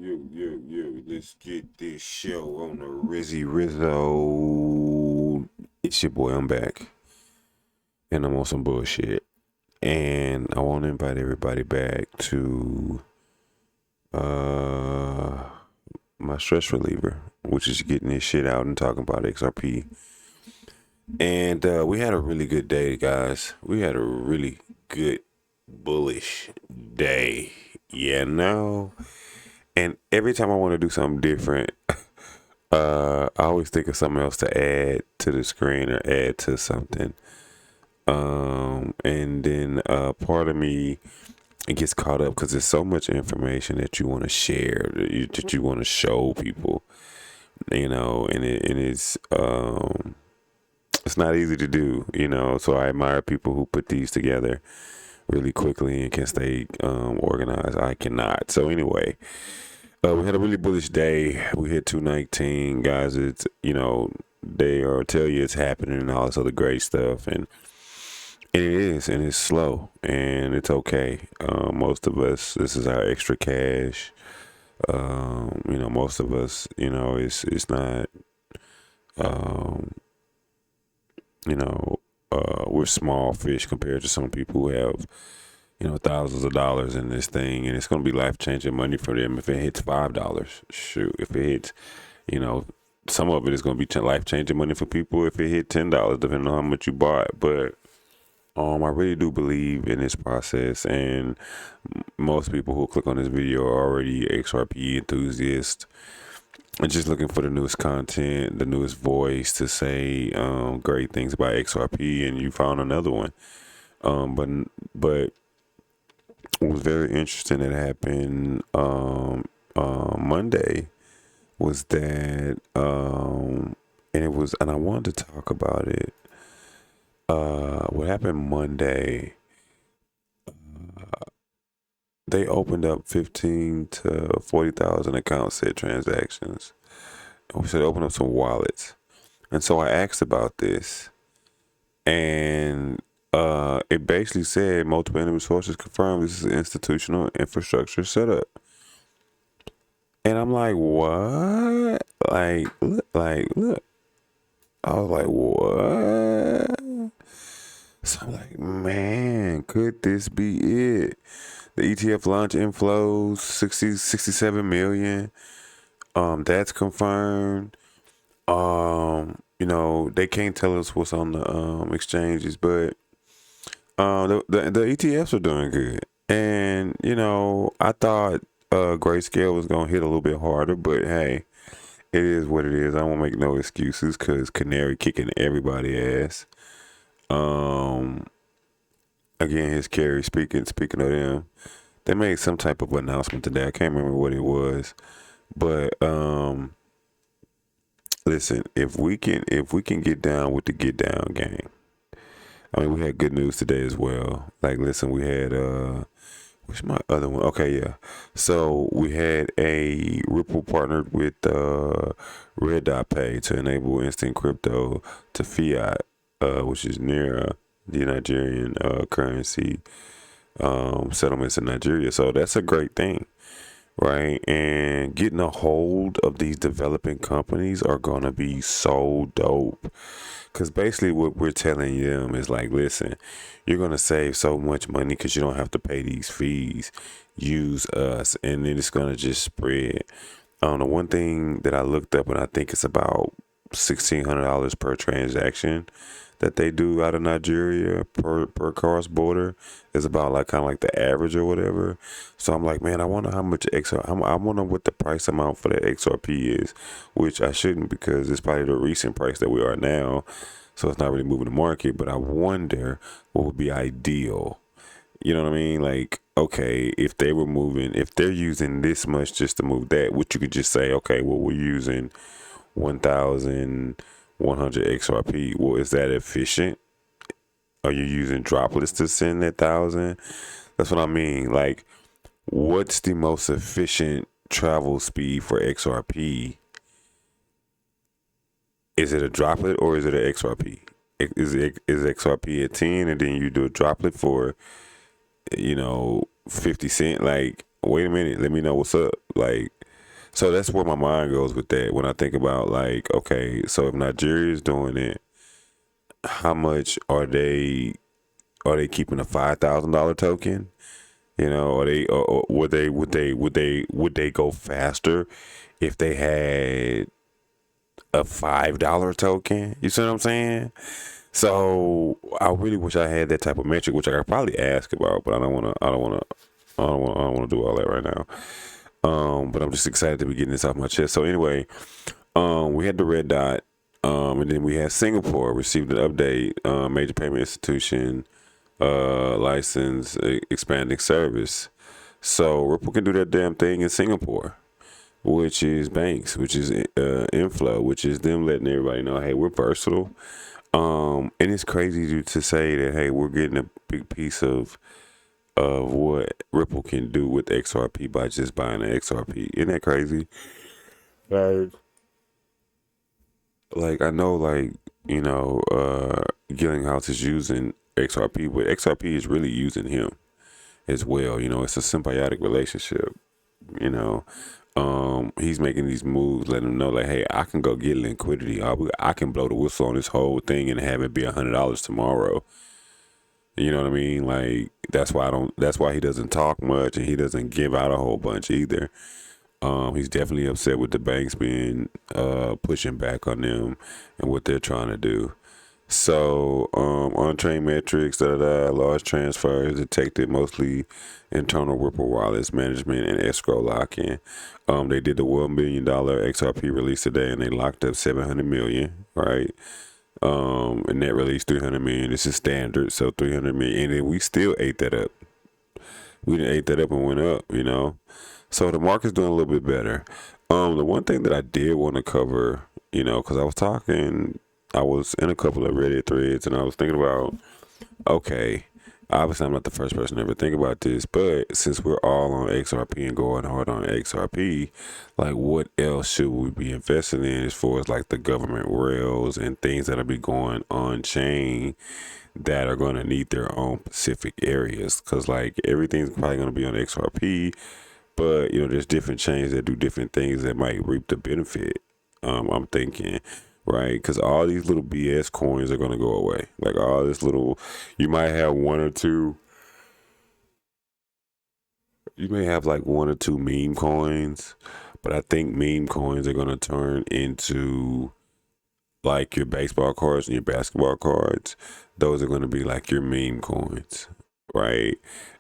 Let's get this show on the Rizzy Rizzo. It's your boy, I'm back. And I'm on some bullshit. And I want to invite everybody back to uh my stress reliever, which is getting this shit out and talking about XRP. And we had a really good day, guys. We had a really good bullish day. And every time I want to do something different, I always think of something else to add to the screen or add to something. And then part of me it gets caught up because there's so much information that you want to share, that you want to show people, and it's not easy to do, So I admire people who put these together really quickly and can stay organized. I cannot. So anyway. We had a really bullish day. We hit 219, guys. It's they are tell you it's happening and all this other great stuff, and it is, and it's slow, and it's okay. Most of us, this is our extra cash. Most of us, it's not. Um, we're small fish compared to some people who have thousands of dollars in this thing, and it's going to be life changing money for them if it hits $5. Shoot, if it hits, you know, some of it is going to be life changing money for people if it hit $10, depending on how much you bought. But I really do believe in this process, and most people who click on this video are already XRP enthusiasts and just looking for the newest content, the newest voice to say great things about XRP, and you found another one. But what was very interesting that happened Monday was that and I wanted to talk about it. What happened Monday? They opened up 15 to 40,000 account set transactions. So they opened up some wallets, and so I asked about this, and it basically said multiple enemy sources confirmed this is an institutional infrastructure setup. And I'm like, what? Look. I was like, what? So I'm like, man, could this be it? The ETF launch inflows, 67 million. That's confirmed. They can't tell us what's on the exchanges, but the ETFs are doing good. And, I thought Grayscale was going to hit a little bit harder, but hey, it is what it is. I won't make no excuses because Canary kicking everybody ass. Again, his carry speaking of them, they made some type of announcement today. I can't remember what it was, but listen, if we can get down with the get down game. I mean, we had good news today as well. Like, listen, we had what's my other one? Okay, yeah. So we had a Ripple partnered with Red Dot Pay to enable instant crypto to fiat, which is near the Nigerian currency settlements in Nigeria. So that's a great thing, right? And getting a hold of these developing companies are gonna be so dope. Because basically what we're telling them is like, listen, you're going to save so much money because you don't have to pay these fees. Use us. And then it's going to just spread. The one thing that I looked up, and I think it's about $1,600 per transaction that they do out of Nigeria per cross border is about like kind of like the average or whatever. So I'm like, man, I wonder how much I wonder what the price amount for that XRP is, which I shouldn't because it's probably the recent price that we are now. So it's not really moving the market, but I wonder what would be ideal. You know what I mean? Like, okay, if they're using this much just to move that, which you could just say, okay, well, we're using 1,100 XRP. Well, is that efficient? Are you using droplets to send that 1,000? That's what I mean. Like, what's the most efficient travel speed for XRP? Is it a droplet or is it an XRP? Is XRP at 10 and then you do a droplet for 50 cent? Like, wait a minute, let me know what's up. Like, So that's where my mind goes with that. When I think about like, okay, so if Nigeria is doing it, how much are they keeping a $5,000 token? You know, are they or would they go faster if they had a $5 token? You see what I'm saying? So I really wish I had that type of metric, which I could probably ask about, but I don't want to. I don't want to. I don't want to do all that right now. But I'm just excited to be getting this off my chest. So anyway, we had the red dot, and then we had Singapore received an update, major payment institution, license, expanding service. So Ripple can do that damn thing in Singapore, which is banks, which is inflow, which is them letting everybody know, hey, we're versatile. And it's crazy to say that, hey, we're getting a big piece of what Ripple can do with XRP by just buying the XRP. Isn't that crazy? Right. Like I know, like Gillinghouse is using XRP, but XRP is really using him as well. You know, it's a symbiotic relationship. You know, he's making these moves, letting them know like, hey, I can go get liquidity. I can blow the whistle on this whole thing and have it be $100 tomorrow. You know what I mean? Like that's why I don't. That's why he doesn't talk much and he doesn't give out a whole bunch either. He's definitely upset with the banks being pushing back on them and what they're trying to do. So, on-chain metrics, large transfers detected, mostly internal Ripple wallets management and escrow locking. They did the $1 billion XRP release today, and they locked up 700 million, right? And net release 300 million. This is standard, so 300 million, and then we still ate that up. We didn't ate that up and went up, you know. So the market's doing a little bit better. The one thing that I did want to cover, because I was in a couple of Reddit threads, and I was thinking about, okay, obviously I'm not the first person to ever think about this, but since we're all on XRP and going hard on XRP, like what else should we be investing in as far as like the government rails and things that'll be going on chain that are going to need their own specific areas? Because like everything's probably going to be on XRP, but there's different chains that do different things that might reap the benefit. I'm thinking, right? Because all these little BS coins are gonna go away. Like all this little, you might have one or two. You may have like one or two meme coins, but I think meme coins are gonna turn into like your baseball cards and your basketball cards. Those are gonna be like your meme coins, right?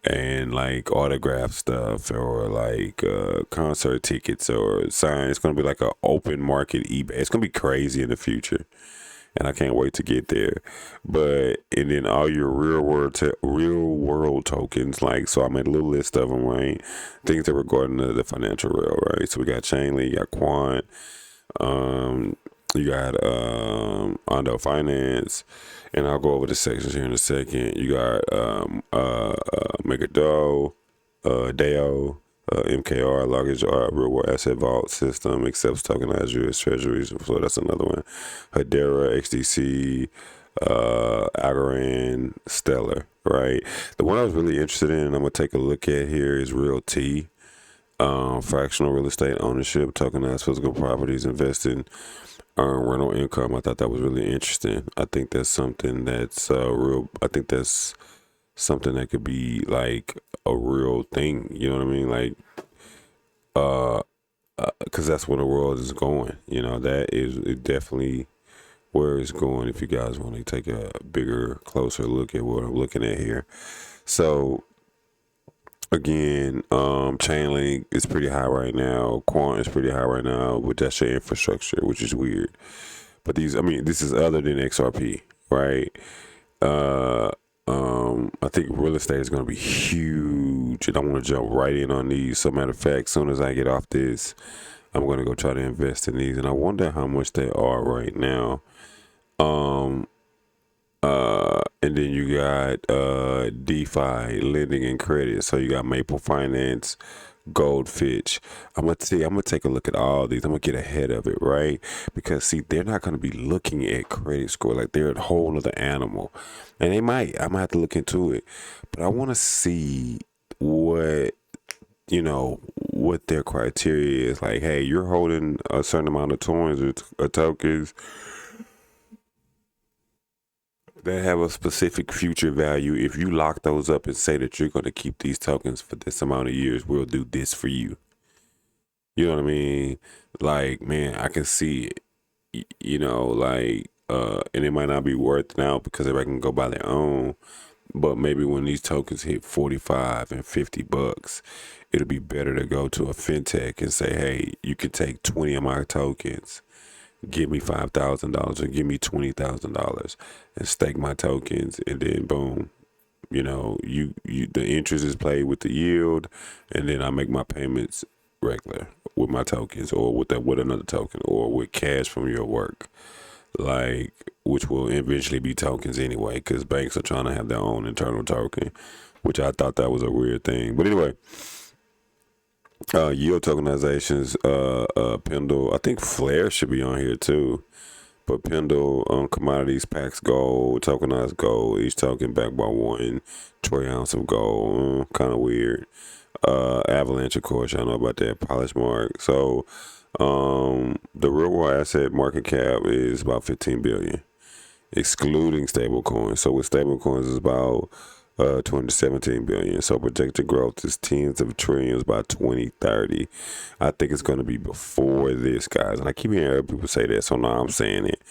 And like autograph stuff or like concert tickets or sign. It's gonna be like an open market eBay. It's gonna be crazy in the future, and I can't wait to get there. But and then all your real world tokens. Like so, I made a little list of them. Right, things that were regarding the financial rail. Right, so we got Chainlink, you got Quant. Um, you got Ondo Finance, and I'll go over the sections here in a second. You got Megado, Deo, MKR, Luggage, Real World Asset Vault System, accepts tokenized U.S. Treasuries. So that's another one. Hedera, XDC, Algorand, Stellar. Right. The one I was really interested in, and I'm gonna take a look at here, is Real T. Fractional real estate ownership, tokenized physical properties, investing, earn rental income. I thought that was really interesting. I think that's something that's real. I think that's something that could be like a real thing. You know what I mean? Like, because that's where the world is going. That is definitely where it's going. If you guys want to take a bigger, closer look at what I'm looking at here, so. Again, Chainlink is pretty high right now. Quant is pretty high right now, but that's your infrastructure, which is weird. But this is other than XRP, right? I think real estate is going to be huge, and I want to jump right in on these. So, matter of fact, as soon as I get off this, I'm going to go try to invest in these, and I wonder how much they are right now. And then you got DeFi, lending and credit. So you got Maple Finance, Goldfish. I'm gonna take a look at all these. I'm gonna get ahead of it, right? Because see, they're not gonna be looking at credit score, like they're a whole other animal. And they might. I might have to look into it. But I wanna see what what their criteria is. Like, hey, you're holding a certain amount of coins or tokens that have a specific future value. If you lock those up and say that you're going to keep these tokens for this amount of years, we'll do this for you. You know what I mean? Like, man, I can see it. You know, like, and it might not be worth now because everybody can go buy their own. But maybe when these tokens hit 45 and $50, it'll be better to go to a fintech and say, hey, you can take 20 of my tokens, give me $5,000 or give me $20,000 and stake my tokens, and then boom, you know, you the interest is played with the yield, and then I make my payments regular with my tokens or with another token or with cash from your work, like, which will eventually be tokens anyway, because banks are trying to have their own internal token, which I thought that was a weird thing. But anyway, yield tokenizations, Pendle, I think Flare should be on here too. But Pendle, commodities, Pax Gold, tokenized gold, each token backed by 1 troy ounce of gold. Kind of weird. Avalanche, of course, y'all know about that. Polymark. So, the real world asset market cap is about 15 billion, excluding stablecoins. So with stablecoins, it's about 217 billion. So projected growth is tens of trillions by 2030. I think it's going to be before this, guys. And I keep hearing other people say that, so now I'm saying it.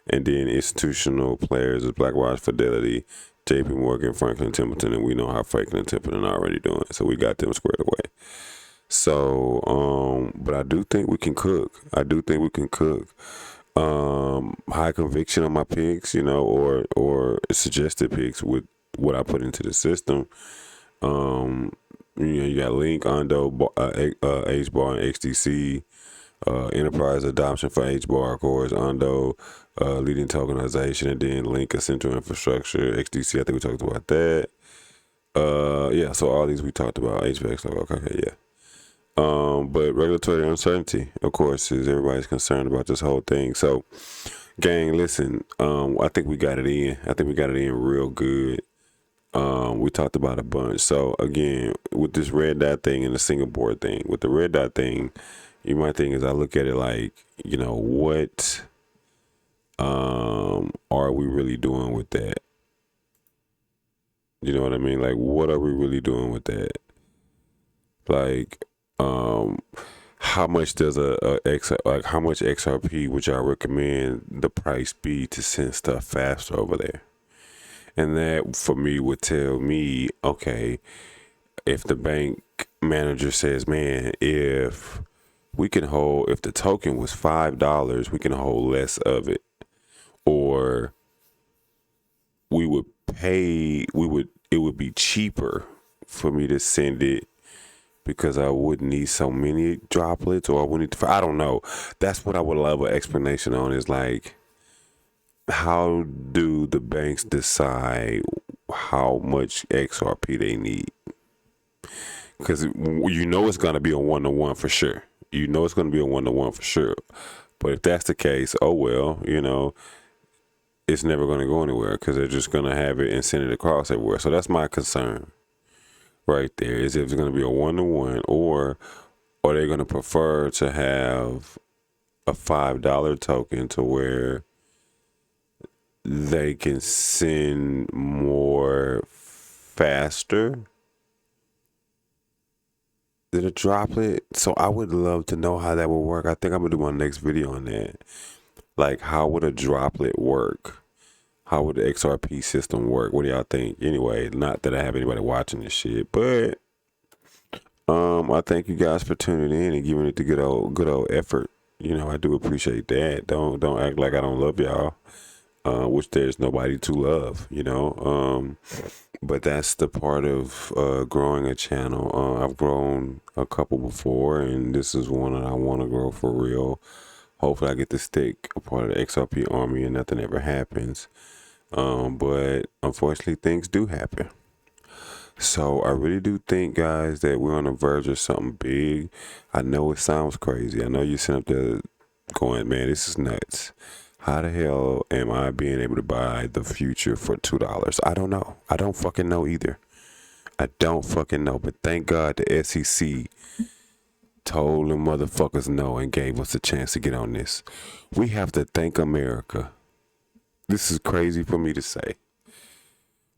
And then institutional players is BlackRock, Fidelity, JP Morgan, Franklin Templeton, and we know how Franklin Templeton are already doing. So we got them squared away. So, but I do think we can cook. High conviction on my picks, you know, or suggested picks with what I put into the system. You know, you got Link, Ondo, HBAR, and XDC. Enterprise adoption for HBAR, of course, Ondo, leading tokenization, and then Link, a central infrastructure. XDC, I think we talked about that. Yeah, so all these we talked about. HVAC, okay, yeah. But regulatory uncertainty, of course, is everybody's concerned about this whole thing. So, gang, listen, I think we got it in. I think we got it in real good. We talked about a bunch. So, again, with this red dot thing and the Singapore thing, with the red dot thing, you might think, as I look at it, like, you know, what are we really doing with that? You know what I mean? Like, what are we really doing with that? Like, how much does how much XRP would y'all recommend the price be to send stuff faster over there? And that for me would tell me, okay, if the bank manager says, man, if the token was $5, we can hold less of it, or it would be cheaper for me to send it because I wouldn't need so many droplets, or I wouldn't, I don't know. That's what I would love an explanation on, is like, how do the banks decide how much XRP they need? Because you know it's going to be a one-to-one for sure. But if that's the case, oh well, you know, it's never going to go anywhere because they're just going to have it and send it across everywhere. So that's my concern right there, is if it's going to be a one-to-one, or are they going to prefer to have a $5 token to where they can send more faster than a droplet? So I would love to know how that would work. I think I'm going to do my next video on that. Like, how would a droplet work? How would the XRP system work? What do y'all think? Anyway, not that I have anybody watching this shit, but I thank you guys for tuning in and giving it the good old effort. You know, I do appreciate that. Don't act like I don't love y'all, which there's nobody to love, you know. But that's the part of growing a channel. I've grown a couple before, and this is one that I want to grow for real. Hopefully I get to stick a part of the XRP army and nothing ever happens. But unfortunately, things do happen. So I really do think, guys, that we're on the verge of something big. I know it sounds crazy. I know you're sitting up there going, man, this is nuts. How the hell am I being able to buy the future for $2? I don't know. I don't fucking know either. I don't fucking know. But thank God the SEC told them motherfuckers no and gave us a chance to get on this. We have to thank America. This is crazy for me to say,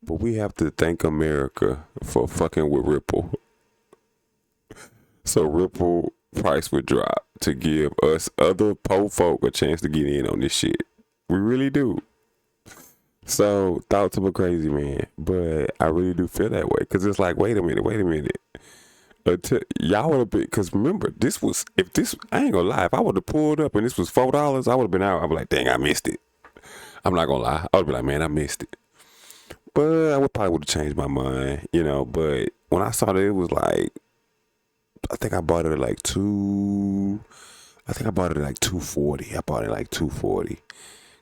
but we have to thank America for fucking with Ripple. So Ripple price would drop to give us other po folk a chance to get in on this shit. We really do. So thoughts of a crazy man, but I really do feel that way because it's like, wait a minute. Y'all would have been, because remember, I ain't gonna lie, if I would have pulled up and this was $4, I would have been out. I'd be like, dang, I missed it. I'm not gonna lie. I would be like, man, I missed it. But I probably would have changed my mind, but when I saw that it was like, I think I bought it at like 240. I bought it like 240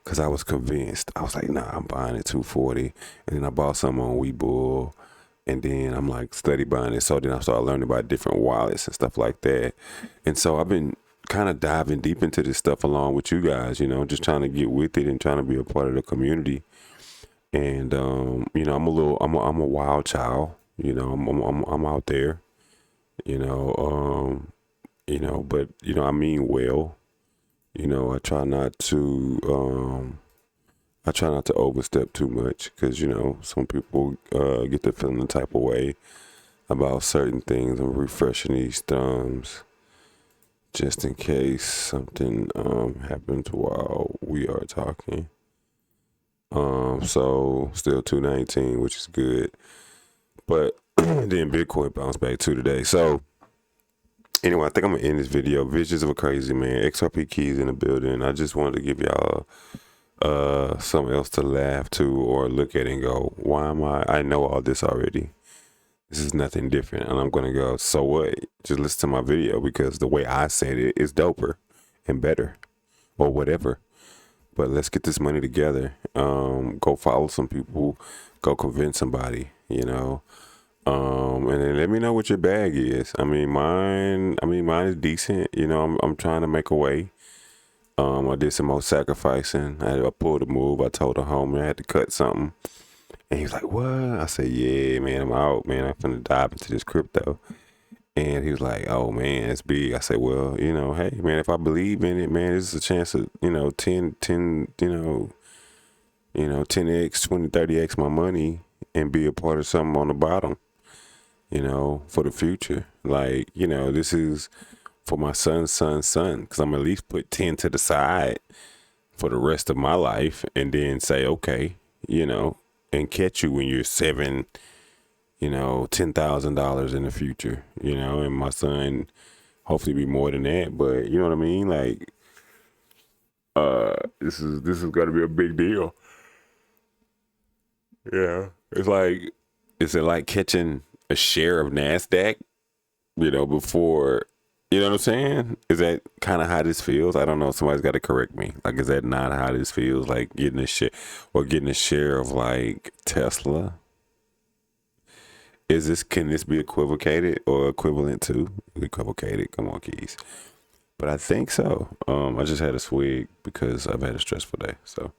because I was convinced. I was like, nah, I'm buying it 240. And then I bought some on Webull. And then I'm like steady buying it. So then I started learning about different wallets and stuff like that. And so I've been kind of diving deep into this stuff along with you guys, just trying to get with it and trying to be a part of the community. And, I'm a wild child, I'm out there, but, I mean well, I try not to overstep too much because, some people get to feeling the type of way about certain things. I'm refreshing these thumbs just in case something happens while we are talking. So still 219, which is good. But then Bitcoin bounced back too today. So anyway, I think I'm going to end this video. Visions of a Crazy Man. XRP Keys in the building. I just wanted to give y'all something else to laugh to or look at and go, why am I know all this already. This is nothing different. And I'm going to go, so what? Just listen to my video because the way I said it is doper and better or whatever. But let's get this money together. Go follow some people. Go convince somebody, and then let me know what your bag is. Mine is decent. I'm trying to make a way. I did some more sacrificing. I pulled a move. I told a homie I had to cut something. And he was like, what? I said, yeah, man, I'm out, man. I'm finna dive into this crypto. And he was like, oh, man, it's big. I said, well, hey, man, if I believe in it, man, there's a chance of, 10, 10x, 20, 30x my money and be a part of something on the bottom, for the future. Like, this is for my son's son's son, because I'm at least put 10 to the side for the rest of my life and then say, okay, and catch you when you're $10,000 in the future, and my son hopefully be more than that. But you know what I mean? Like, this is gonna be a big deal. Yeah. Is it like catching a share of NASDAQ, before, you know what I'm saying? Is that kind of how this feels? I don't know. Somebody's got to correct me. Like, is that not how this feels? Like getting a share of like Tesla? Can this be equivocated or equivalent to? Equivocated. Come on, Keys. But I think so. I just had a swig because I've had a stressful day. So,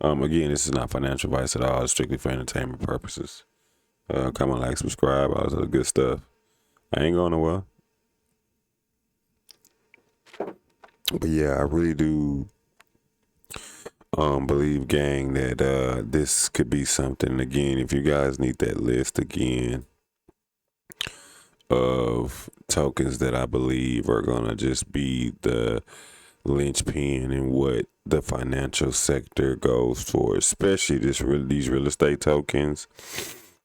again, this is not financial advice at all. It's strictly for entertainment purposes. Comment, like, subscribe, all this other good stuff. I ain't going nowhere. But yeah, I really do believe, gang, that this could be something. Again, if you guys need that list again of tokens that I believe are gonna just be the linchpin in what the financial sector goes for, especially these real estate tokens,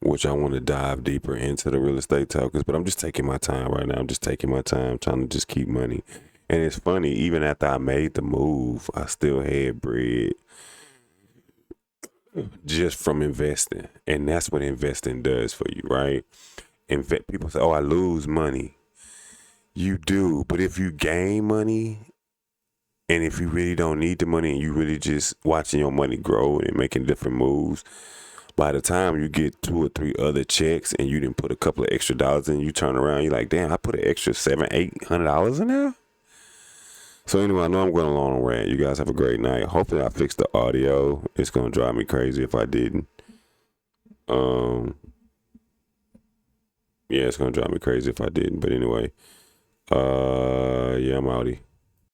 which I want to dive deeper into the real estate tokens. But I'm just taking my time right now. I'm just taking my time trying to just keep money. And it's funny, even after I made the move, I still had bread just from investing. And that's what investing does for you, right? People say, oh, I lose money. You do. But if you gain money, and if you really don't need the money and you really just watching your money grow and making different moves, by the time you get 2 or 3 other checks and you didn't put a couple of extra dollars in, you turn around, you're like, damn, I put an extra $700-800 in there. So anyway, I know I'm going a long rant. You guys have a great night. Hopefully I fixed the audio. It's going to drive me crazy if I didn't. Yeah, it's going to drive me crazy if I didn't. But anyway, Yeah, I'm outie.